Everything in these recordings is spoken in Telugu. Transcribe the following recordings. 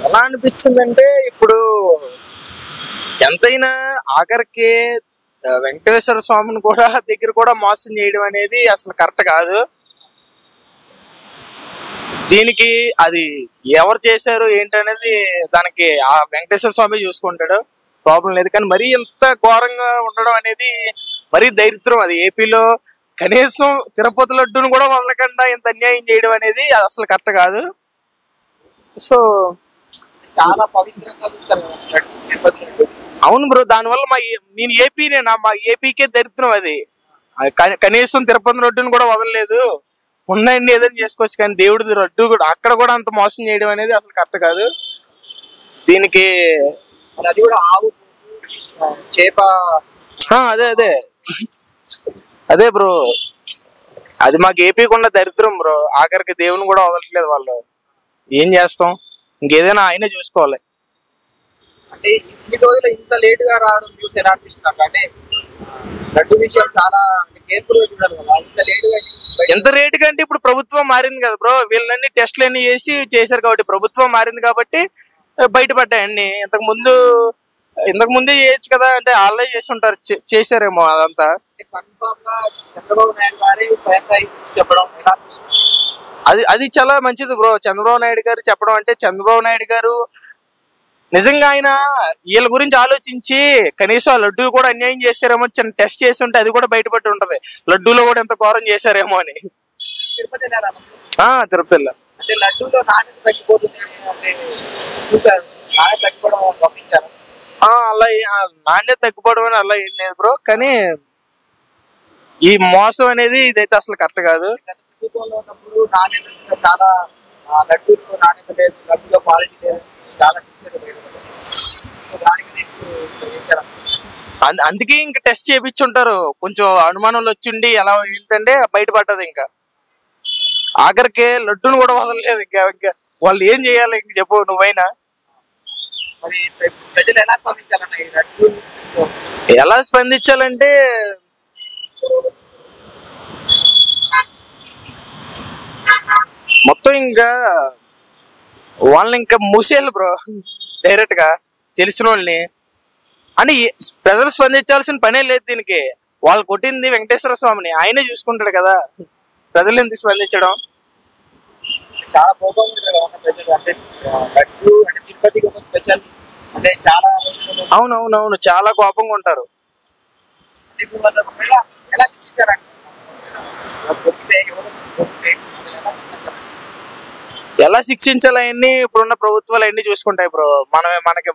ఎలా అనిపించిందంటే ఇప్పుడు ఎంతైనా ఆఖరికి వెంకటేశ్వర స్వామిని కూడా దగ్గర కూడా మోసం చేయడం అనేది అసలు కరెక్ట్ కాదు. దీనికి అది ఎవరు చేశారు ఏంటనేది దానికి ఆ వెంకటేశ్వర స్వామి చూసుకుంటాడు, ప్రాబ్లం లేదు. కానీ మరీ ఇంత ఘోరంగా ఉండడం అనేది మరీ దరిద్రం. అది ఏపీలో కనీసం తిరుపతి లడ్డూను కూడా వదలకుండా ఇంత అన్యాయం చేయడం అనేది అసలు కరెక్ట్ కాదు. సో చాలా పవిత్రంగా చూస్తారు. అవును బ్రో, దానివల్ల నేను ఏపీనేనా, మా ఏపీకే దరిద్రం అది. కనీసం తిరుపతి లడ్డూని కూడా వదలలేదు, ఉన్నాయండి ఏదైనా చేసుకోవచ్చు, కానీ దేవుడి లడ్డు కూడా అక్కడ కూడా అంత మోసం చేయడం అనేది అసలు కరెక్ట్ కాదు. దీనికి అది కూడా ఆవు చేప అదే అదే బ్రో, అది మాకు ఏపీకి ఉన్న దరిద్రం బ్రో. ఆఖరికి దేవుని కూడా వదలట్లేదు వాళ్ళు. ఏం చేస్తాం, ఇంకేదైనా ఆయనే చూసుకోవాలి. అంటే ఇన్ని రోజులు ఇంత లేట్ గా రావడం న్యూస్ ఎలా అనిపిస్తుంది? అంటే లడ్డు విషయం చాలా కేర్ఫుల్ గా చూడాలి కదా, ఇంత లేట్ గా. ఎంత రేటు కంటే ఇప్పుడు ప్రభుత్వం మారింది కదా బ్రో, వీళ్ళన్నీ టెస్ట్లు అన్ని చేశారు కాబట్టి ప్రభుత్వం మారింది కాబట్టి బయటపడ్డాయండి. ఇంతకు ముందే చేయొచ్చు కదా, అంటే ఆల్రెడీ చేసి ఉంటారు, చేశారేమో అదంతా. చంద్రబాబు నాయుడు గారి స్వయంగా చెప్పడం అది చాలా మంచిది బ్రో. చంద్రబాబు నాయుడు గారు చెప్పడం అంటే, చంద్రబాబు నాయుడు గారు నిజంగా ఆయన వీళ్ళ గురించి ఆలోచించి కనీసం ఆ లడ్డూ కూడా అన్యాయం చేశారేమో చిన్న టెస్ట్ చేసి ఉంటే అది కూడా బయటపడి ఉంటది, లడ్డూలో కూడా ఎంత ఘోరం చేశారేమో అని. తిరుపతిలో అంటే లడ్డూలో నాణ్యత తగ్గిపోతుంది అలా నాణ్యత తగ్గిపోవడం అని అలా ఏం లేదు బ్రో. కానీ ఈ మోసం అనేది ఇదైతే అసలు కరెక్ట్ కాదు. ప్రభుత్వంలో ఉన్నప్పుడు నాణ్యత చాలా, లడ్డూలో నాణ్యత లేదు, లడ్డూలో క్వాలిటీ లేదు, చాలా అందుకే ఇంకా టెస్ట్ చేయించుంటారు. కొంచెం అనుమానాలు వచ్చిండి ఎలా ఏంటంటే బయటపడ్డది. ఇంకా ఆఖరికి లడ్డూను కూడా వదలలేదు. ఇంకా వాళ్ళు ఏం చేయాలి ఇంక చెప్పు నువ్వైనా. మరి ప్రజలు ఎలా స్పందించాలన్న ఎలా స్పందించాలంటే మొత్తం ఇంకా వాళ్ళని ఇంకా మూసేయాలి బ్రో, డైరెక్ట్ గా తెలిసిన వాళ్ళని. అని ప్రజలు స్పందించాల్సిన పనే లేదు దీనికి. వాళ్ళు కొట్టింది వెంకటేశ్వర స్వామిని, ఆయనే చూసుకుంటాడు కదా, ప్రజలు ఎందుకు స్పందించడం. చాలా కోపం ప్రజలు. అంటే లడ్డు అంటే తిరుపతికి ఒక స్పెషల్, అంటే చాలా అవునవునవును చాలా కోపంగా ఉంటారు. ఎలా శిక్షించారంటే ఎలా శిక్షించాలి అవన్నీ ఇప్పుడున్న ప్రభుత్వాలు అన్ని చూసుకుంటాయి బ్రో.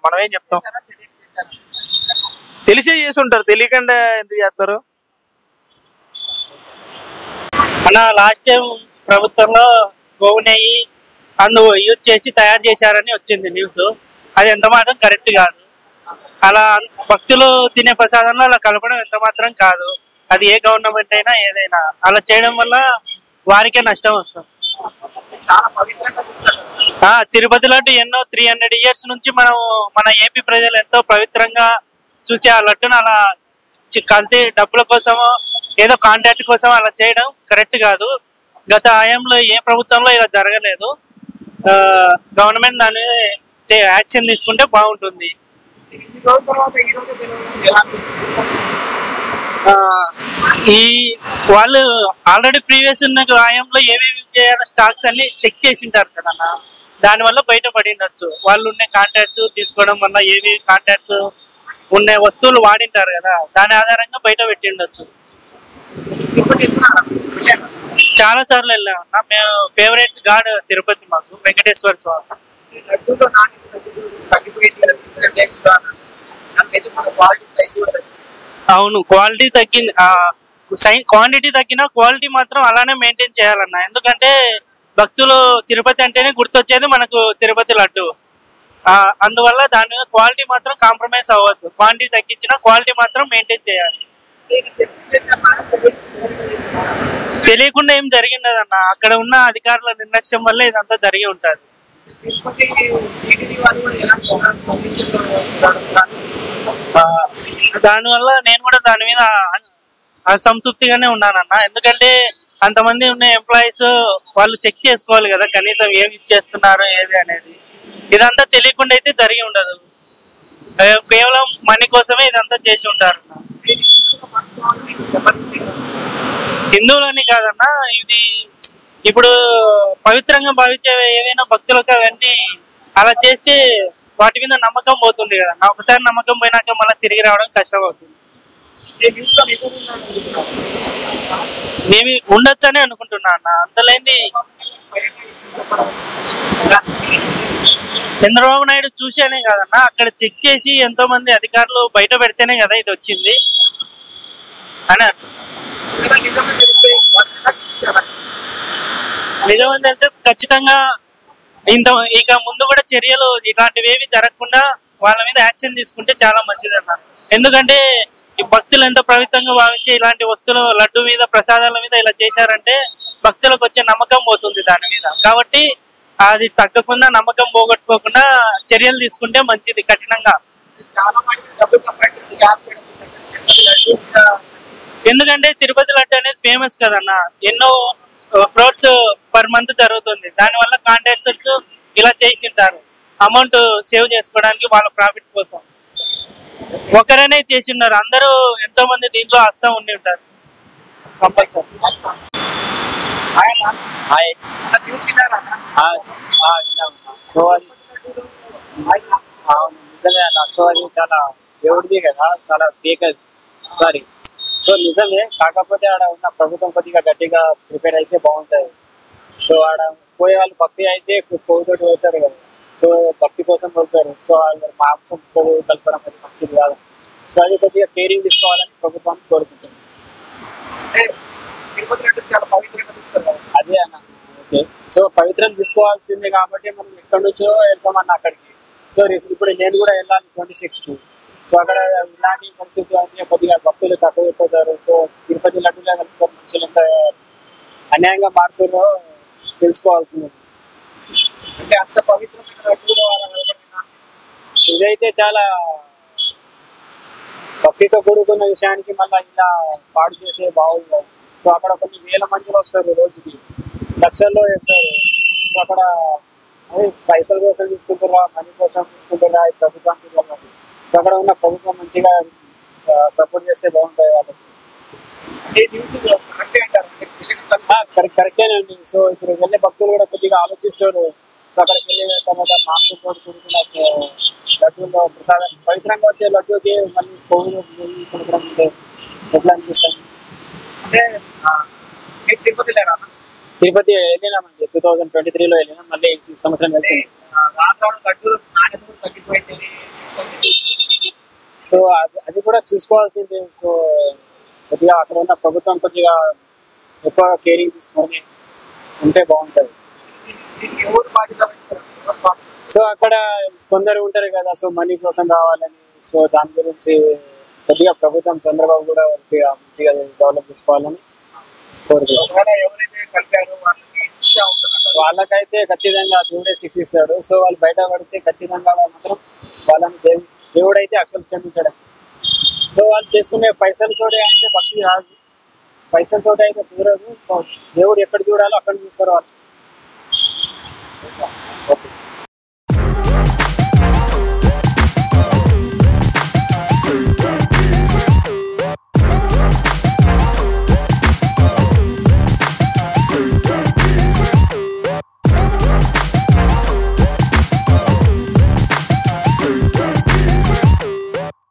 మనమేం చెప్తాం, తెలిసే చేసి ఉంటారు, తెలియకుండా ఎందుకు చేస్తారు. మన లాస్ట్ టైం ప్రభుత్వంలో గోవు నెయ్యి యూజ్ చేసి తయారు చేశారని వచ్చింది న్యూస్. అది ఎంత మాత్రం కరెక్ట్ కాదు. అలా భక్తులు తినే ప్రసాదంలో అలా కలపడం ఎంత మాత్రం కాదు. అది ఏ గవర్నమెంట్ అయినా ఏదైనా అలా చేయడం వల్ల వారికే నష్టం వస్తుంది. తిరుపతి లడ్డు ఎన్నో 300 years నుంచి మన ఏపీ ప్రజలు ఎంతో పవిత్రంగా చూసి ఆ లడ్డును అలా కల్తీ డబ్బుల కోసమో ఏదో కాంట్రాక్ట్ కోసం అలా చేయడం కరెక్ట్ కాదు. గత హయాంలో ఏ ప్రభుత్వంలో ఇలా జరగలేదు. గవర్నమెంట్ దాని యాక్షన్ తీసుకుంటే బాగుంటుంది. వాళ్ళు ఆల్రెడీ ప్రీవియస్ ఉన్న హయాంలో ఏమేమి చేయాలో స్టాక్స్ అన్ని చెక్ చేసి ఉంటారు కదన్నా, దానివల్ల బయటపడి ఉండొచ్చు. వాళ్ళు ఉన్న కాంట్రాక్ట్స్ తీసుకోవడం వల్ల ఏవి కాంట్రాక్ట్స్ ఉన్న వస్తువులు వాడింటారు కదా, దాని ఆధారంగా బయట పెట్టి ఉండొచ్చు. చాలా సార్లు వెళ్ళామన్నా. మేము ఫేవరెట్ గాడ్ తిరుపతి, మాకు వెంకటేశ్వర స్వామి. అవును, క్వాలిటీ తగ్గింది. క్వాంటిటీ తగ్గినా క్వాలిటీ మాత్రం అలానే మెయింటైన్ చేయాలన్నా. ఎందుకంటే భక్తులు తిరుపతి అంటేనే గుర్తొచ్చేది మనకు తిరుపతి లడ్డు. అందువల్ల దాని క్వాలిటీ మాత్రం కాంప్రమైజ్ అవ్వద్దు. క్వాంటిటీ తగ్గించినా క్వాలిటీ మాత్రం మెయింటైన్ చేయాలి. తెలియకుండా ఏం జరిగిందన్న, అక్కడ ఉన్న అధికారుల నిర్లక్ష్యం వల్ల ఇదంతా జరిగి ఉంటుంది. దానివల్ల నేను కూడా దాని మీద అసంతృప్తిగానే ఉన్నానన్న. ఎందుకంటే అంతమంది ఉన్న ఎంప్లాయీస్ వాళ్ళు చెక్ చేసుకోవాలి కదా కనీసం ఏమి ఇచ్చేస్తున్నారు ఏది అనేది. ఇదంతా తెలియకుండా అయితే జరిగి ఉండదు. కేవలం మనీ కోసమే ఇదంతా చేసి ఉంటారు. హిందువులని కాదన్నా, ఇది ఇప్పుడు పవిత్రంగా భావించే ఏవైనా భక్తులకు అవన్నీ అలా చేస్తే వాటి మీద నమ్మకం పోతుంది కదా. ఒకసారి నమ్మకం పోయినాక మళ్ళీ తిరిగి రావడం కష్టం అవుతుంది. మేము ఉండొచ్చని అనుకుంటున్నా అన్న. అంతలేంది చంద్రబాబు నాయుడు చూసేనే కాదన్నా, అక్కడ చెక్ చేసి ఎంతో మంది అధికారులు బయట పెడితేనే కదా ఇది వచ్చింది అని నిజమని తెలిసి ఖచ్చితంగా ఇక ముందు కూడా చర్యలు ఇలాంటివి ఏవి జరగకుండా వాళ్ళ మీద యాక్షన్ తీసుకుంటే చాలా మంచిది అన్న. ఎందుకంటే ఈ భక్తులు ఎంతో పవిత్రంగా భావించి ఇలాంటి వస్తువులు లడ్డు మీద ప్రసాదాల మీద ఇలా చేశారంటే భక్తులకు వచ్చే నమ్మకం పోతుంది దాని మీద. కాబట్టి అది తగ్గకుండా నమ్మకం పోగొట్టుకోకుండా చర్యలు తీసుకుంటే మంచిది కఠినంగా. ఎందుకంటే తిరుపతి లడ్డు అనేది ఫేమస్ కదన్న, ఎన్నో క్రోర్స్ పర్ మంత్ జరుగుతుంది. దానివల్ల కాంట్రాక్టర్స్ ఇలా చేసింటారు అమౌంట్ సేవ్ చేసుకోవడానికి వాళ్ళ ప్రాఫిట్ కోసం. ఒకరనే చేసి ఉన్నారు, అందరూ ఎంతో మంది దీంట్లో వస్తూ ఉండి ఉంటారు కంపల్సరీ. సో అది నిజమే అన్న. సో అది చాలా దేవుడిది కదా, చాలా ఫేక్ అది. సారీ, సో నిజమే. కాకపోతే ఆడ ఉన్న ప్రభుత్వం కొద్దిగా గట్టిగా ప్రిపేర్ అయితే బాగుంటుంది. సో ఆడ పోయే వాళ్ళు భక్తి అయితే కొవ్వుతోటి పోతారు కదా, సో భక్తి కోసం పోతారు. సో వాళ్ళు మాంసం కొవ్వు కలపడం అది మంచిది కాదు. సో అది కొద్దిగా కేరింగ్ తీసుకోవాలని ప్రభుత్వాన్ని కోరుకుంటుంది. అదే అన్న. ఓకే, సో పవిత్రం తీసుకోవాల్సిందే కాబట్టి మనం ఎక్కడి నుంచో వెళ్తామన్న అక్కడికి. సో ఇప్పుడు నేను కూడా వెళ్ళాలి 26కి. సో అక్కడ ఇలాంటి పరిస్థితి అంటే కొద్దిగా భక్తులు తక్కువ అయిపోతారు. సో తిరుపతి లడ్డులో కలుపుతారు, మనుషులు ఎంత అన్యాయంగా మారుతారో తెలుసుకోవాల్సింది. అంటే అంత పవిత్రమైన లడ్డూలో ఇదైతే చాలా భక్తితో కూడుకున్న విషయానికి మళ్ళీ ఇలా పాడు చేసే బాగుంది. సో అక్కడ కొన్ని వేల మందిలో వస్తారు, రోజుకి లక్షల్లో వేస్తారు. సో అక్కడ పైసల కోసం తీసుకుంటారా, మనీ కోసం తీసుకుంటారా, ఈ ప్రభుత్వానికి వెళ్ళాలి. సో అక్కడ ఉన్న ప్రభుత్వం మంచిగా సపోర్ట్ చేస్తే బాగుంటుంది వాళ్ళకి. కరెక్టేనండి. సో ఇప్పుడు వెళ్ళే భక్తులు కూడా కొద్దిగా ఆలోచిస్తారు. సో అక్కడికి వెళ్ళిన తర్వాత మాంసంతో కూడుకున్న లడ్డూలో ప్రసాదం పవిత్రంగా వచ్చే లడ్డూకి మళ్ళీ కొవ్వులు కొనుక్కడం ఉంటే ఎట్లా అనిపిస్తుంది? అంటే తిరుపతి వెళ్ళినామండి, 2023లో వెళ్ళినాం. మళ్ళీ ఈ సంవత్సరం వెళ్తాం. సో అది కూడా చూసుకోవాల్సిందే. సో కొద్దిగా అక్కడ ఉన్న ప్రభుత్వం కొద్దిగా ఎక్కువ కేరింగ్ తీసుకొని ఉంటే బాగుంటుంది. సో అక్కడ కొందరు ఉంటారు కదా, సో మనీ కోసం కావాలని. సో దాని గురించి కొద్దిగా ప్రభుత్వం చంద్రబాబు కూడా మంచిగా డెవలప్ చేసుకోవాలని కోరుకుంటున్నారు. వాళ్ళకైతే ఖచ్చితంగా దేవుడే శిక్షిస్తాడు. సో వాళ్ళు బయట పడితే ఖచ్చితంగా మాత్రం వాళ్ళని దేవుడైతే అక్షరం క్షమించడం. సో వాళ్ళు చేసుకునే పైసలతో అయితే భక్తి రాదు, పైసలతో అయితే కుదరదు. సో దేవుడు ఎక్కడ చూడాలో అక్కడ చూస్తారు వాళ్ళు. ఓకే.